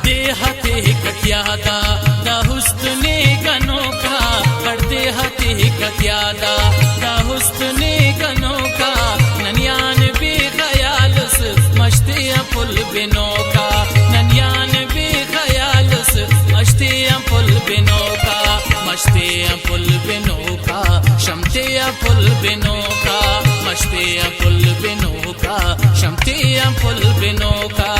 दे हकीकत यादा दा हुस्ने गनों का, कर दे हकीकत यादा दा हुस्ने गनों का, ननियान बे ख्याल से मस्ती पुल बिनो का, ननियान बे ख्याल से मस्ती पुल बिनो का, मस्ती पुल बिनो का, शमते पुल बिनो का, मस्ती पुल बिनो का, शमते पुल बिनो का।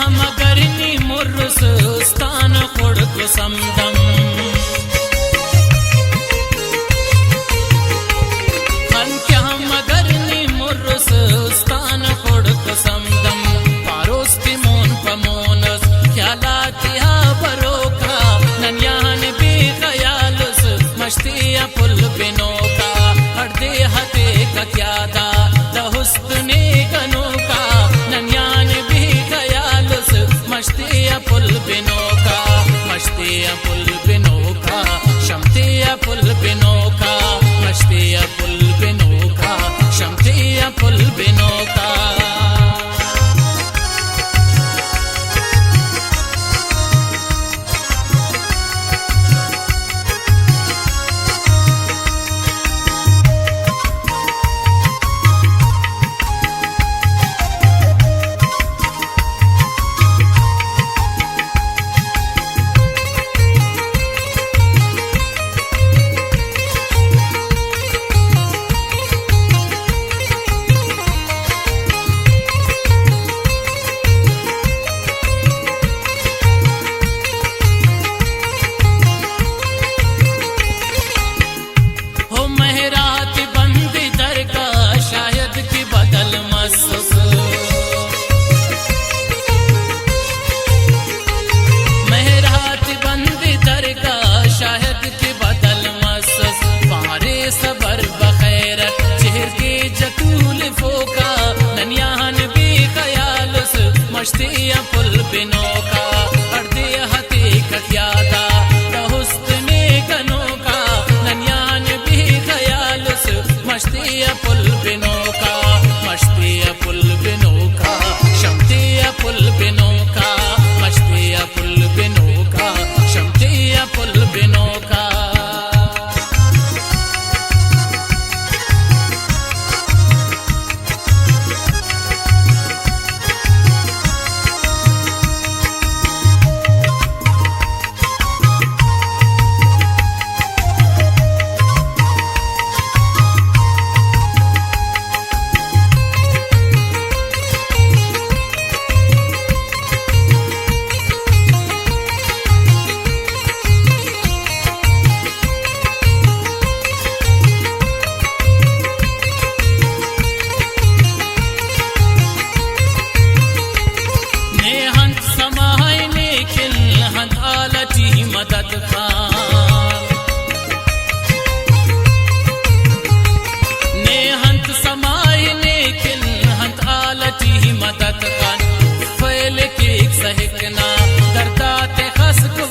मगरनी मुर्स स्थान खुड़क समदम, क्या मगरनी मुर्स स्थान खुड़क समदम, पारोस की मोन पमोनस ख्यालात या बरोका, ननियान बे ख्याल से मस्ती पुल बिनो का, हर दे हते कत्यादा द हुस्ने गनों का, ननियान बे ख्याल से मस्ती पुल बिनो का, मस्ती पुल बिनो का, शमते पुल बिनो का, मस्ती पुल बिनो का, शमते पुल बिनो का। सबर बखैरत चेहर के जतूल फोका, ननियान बे ख्याल से मस्ती पुल बिनो का, हर दे हकीकत यादा दा हुस्ने गनों का, ननियान बे ख्याल से मस्ती पुल बिनो का, मस्ती पुल बिनो का, शमती पुल बिनो का, मस्ती पुल बिनो का, शमती पुल बिनो का। मदद खान ने हंत समाई ने खिल हंत आलती मदद खान, फैल के सहकना दर्दाते खस को